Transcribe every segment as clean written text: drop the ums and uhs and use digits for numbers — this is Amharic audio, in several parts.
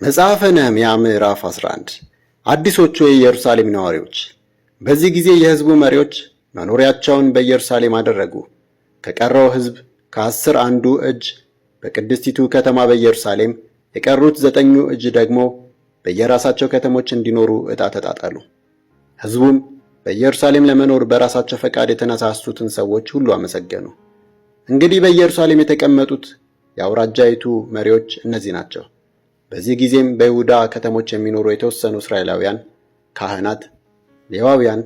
መጽሐፈ ነህምያ ምዕራፍ 11 አዲሶቹ የኢየሩሳሌም ነዋሪዎች። በዚህ ጊዜ የሕዝቡ መሪዎች መኖሪያቸውን በኢየሩሳሌም አደረጉ። ከቀረው ሕዝብ ከ10 አንዱ እጅ በቅድስቲቱ ከተማ በኢየሩሳሌም፣ የቀሩት 9 እጅ ደግሞ በየራሳቸው ከተሞች እንዲኖሩ ዕጣ ተጣጣሉ። ሕዝቡም በኢየሩሳሌም ለመኖር በራሳቸው ፈቃድ የተነሳሱትን ሰዎች ሁሉ አመሰገኑ። እንግዲህ በኢየሩሳሌም የተቀመጡት የአውራጃይቱ መሪዎች እነዚህ ናቸው። በዚህ ጊዜም በይሁዳ ከተሞች የሚኖሩ የተወሰኑ እስራኤላውያን ካህናት፣ ሌዋውያን፣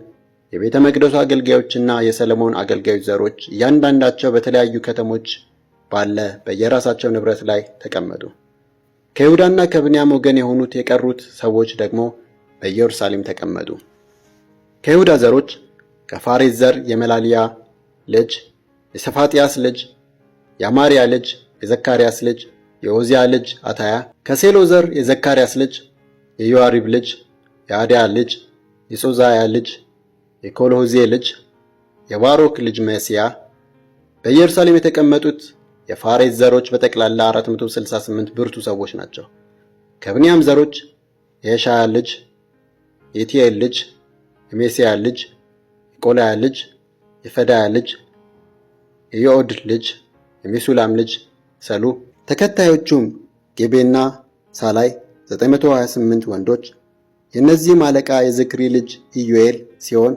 የቤተ መቅደሱ አገልጋዮችና የሰለሞን አገልጋዮች ዘሮች እያንዳንዳቸው በተለያዩ ከተሞች ባለ በየራሳቸው ንብረት ላይ ተቀመጡ። ከይሁዳና ከብንያም ወገን የሆኑት የቀሩት ሰዎች ደግሞ በኢየሩሳሌም ተቀመጡ። ከይሁዳ ዘሮች ከፋሬስ ዘር የመላልያ ልጅ የሰፋጥያስ ልጅ የአማርያ ልጅ የዘካርያስ ልጅ የኦዚያ ልጅ አታያ፣ ከሴሎ ዘር የዘካርያስ ልጅ የዮአሪብ ልጅ የአድያ ልጅ የጾዛያ ልጅ የኮልሆዜ ልጅ የባሮክ ልጅ መሲያ። በኢየሩሳሌም የተቀመጡት የፋሬስ ዘሮች በጠቅላላ 468 ብርቱ ሰዎች ናቸው። ከብንያም ዘሮች የየሻያ ልጅ የቲኤል ልጅ የሜስያ ልጅ የቆላያ ልጅ የፈዳያ ልጅ የዮኦድ ልጅ የሜሱላም ልጅ ሰሉ። ተከታዮቹም ጌቤና ሳላይ 928 ወንዶች። የእነዚህም አለቃ የዝክሪ ልጅ ኢዩኤል ሲሆን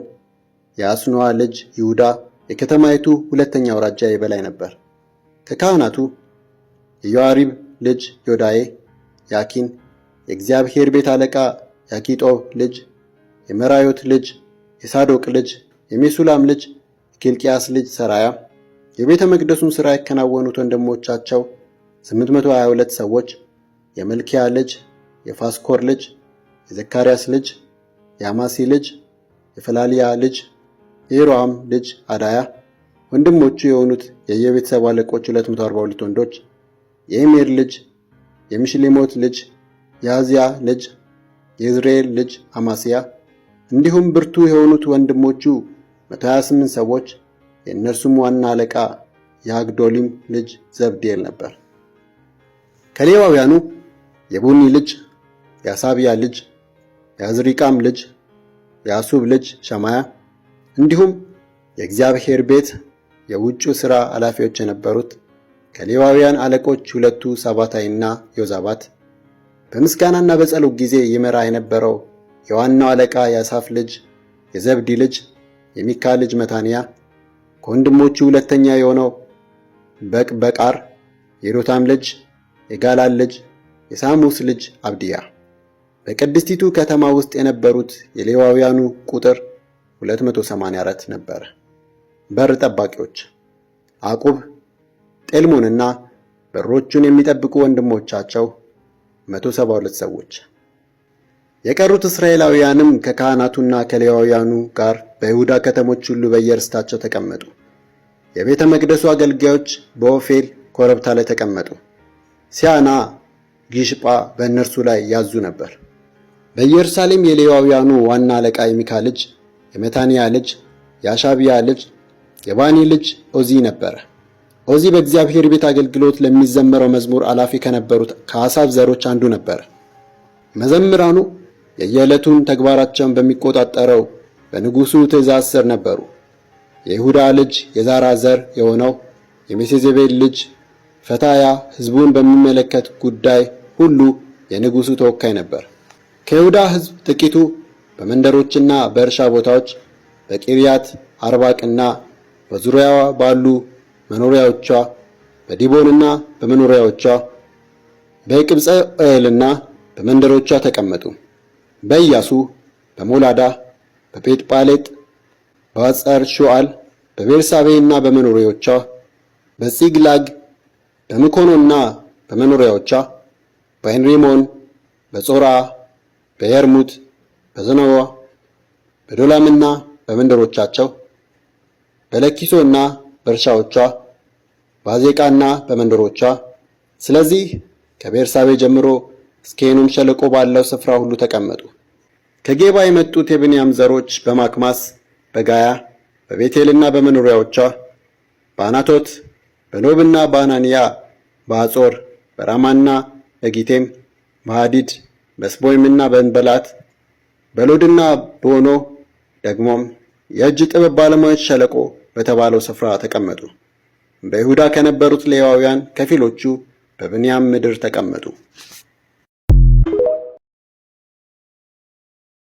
የአስኑዋ ልጅ ይሁዳ የከተማይቱ ሁለተኛ አውራጃ የበላይ ነበር። ከካህናቱ የዮአሪብ ልጅ ዮዳኤ፣ ያኪን፣ የእግዚአብሔር ቤት አለቃ ያኪጦብ ልጅ የመራዮት ልጅ የሳዶቅ ልጅ የሜሱላም ልጅ የኬልቅያስ ልጅ ሰራያ። የቤተ መቅደሱን ሥራ ያከናወኑት ወንድሞቻቸው 822 ሰዎች የመልኪያ ልጅ የፋስኮር ልጅ የዘካርያስ ልጅ የአማሲ ልጅ የፈላልያ ልጅ የሮሃም ልጅ አዳያ። ወንድሞቹ የሆኑት የየቤተሰብ አለቆች 242 ወንዶች የኢሜር ልጅ የምሽሌሞት ልጅ የአዝያ ልጅ የኢዝራኤል ልጅ አማስያ። እንዲሁም ብርቱ የሆኑት ወንድሞቹ 128 ሰዎች። የእነርሱም ዋና አለቃ የአግዶሊም ልጅ ዘብዴል ነበር። ከሌዋውያኑ የቡኒ ልጅ የአሳብያ ልጅ የአዝሪቃም ልጅ የአሱብ ልጅ ሸማያ፣ እንዲሁም የእግዚአብሔር ቤት የውጭው ሥራ ኃላፊዎች የነበሩት ከሌዋውያን አለቆች ሁለቱ ሳባታይና ዮዛባት። በምስጋናና በጸሎት ጊዜ ይመራ የነበረው የዋናው አለቃ የአሳፍ ልጅ የዘብዲ ልጅ የሚካ ልጅ መታንያ፣ ከወንድሞቹ ሁለተኛ የሆነው በቅበቃር የሮታም ልጅ የጋላል ልጅ የሳሙስ ልጅ አብድያ። በቅድስቲቱ ከተማ ውስጥ የነበሩት የሌዋውያኑ ቁጥር 284 ነበር። በር ጠባቂዎች አቁብ፣ ጤልሞንና በሮቹን የሚጠብቁ ወንድሞቻቸው 172 ሰዎች። የቀሩት እስራኤላውያንም ከካህናቱና ከሌዋውያኑ ጋር በይሁዳ ከተሞች ሁሉ በየርስታቸው ተቀመጡ። የቤተ መቅደሱ አገልጋዮች በኦፌል ኮረብታ ላይ ተቀመጡ። ሲያና ጊሽጳ በእነርሱ ላይ ያዙ ነበር። በኢየሩሳሌም የሌዋውያኑ ዋና አለቃ የሚካ ልጅ የመታንያ ልጅ የአሻብያ ልጅ የባኒ ልጅ ኦዚ ነበረ። ኦዚ በእግዚአብሔር ቤት አገልግሎት ለሚዘመረው መዝሙር አላፊ ከነበሩት ከአሳፍ ዘሮች አንዱ ነበር። መዘምራኑ የየዕለቱን ተግባራቸውን በሚቆጣጠረው በንጉሡ ትእዛዝ ስር ነበሩ። የይሁዳ ልጅ የዛራ ዘር የሆነው የሜሴዜቤል ልጅ ፈታያ ሕዝቡን በሚመለከት ጉዳይ ሁሉ የንጉሡ ተወካይ ነበር። ከይሁዳ ሕዝብ ጥቂቱ በመንደሮችና በእርሻ ቦታዎች በቂርያት አርባቅና በዙሪያዋ ባሉ መኖሪያዎቿ፣ በዲቦንና በመኖሪያዎቿ፣ በቅብፀኤልና በመንደሮቿ ተቀመጡ። በኢያሱ፣ በሞላዳ፣ በቤትጳሌጥ፣ በሐጸር ሹዓል፣ በቤርሳቤህና በመኖሪያዎቿ፣ በጺግላግ፣ በምኮኖና በመኖሪያዎቿ፣ በኤንሪሞን፣ በጾራ፣ በየርሙት፣ በዘነዋ፣ በዶላምና በመንደሮቻቸው፣ በለኪሶና በእርሻዎቿ፣ በአዜቃና በመንደሮቿ። ስለዚህ ከቤርሳቤ ጀምሮ እስከ ሄኖም ሸለቆ ባለው ስፍራ ሁሉ ተቀመጡ። ከጌባ የመጡት የብንያም ዘሮች በማክማስ፣ በጋያ፣ በቤቴልና በመኖሪያዎቿ፣ በአናቶት፣ በኖብና በአናንያ፣ በአጾር፣ በራማና በጊቴም፣ በሐዲድ በስቦይምና በእንበላት በሎድና በኦኖ ደግሞም የእጅ ጥበብ ባለሙያዎች ሸለቆ በተባለው ስፍራ ተቀመጡ። በይሁዳ ከነበሩት ሌዋውያን ከፊሎቹ በብንያም ምድር ተቀመጡ።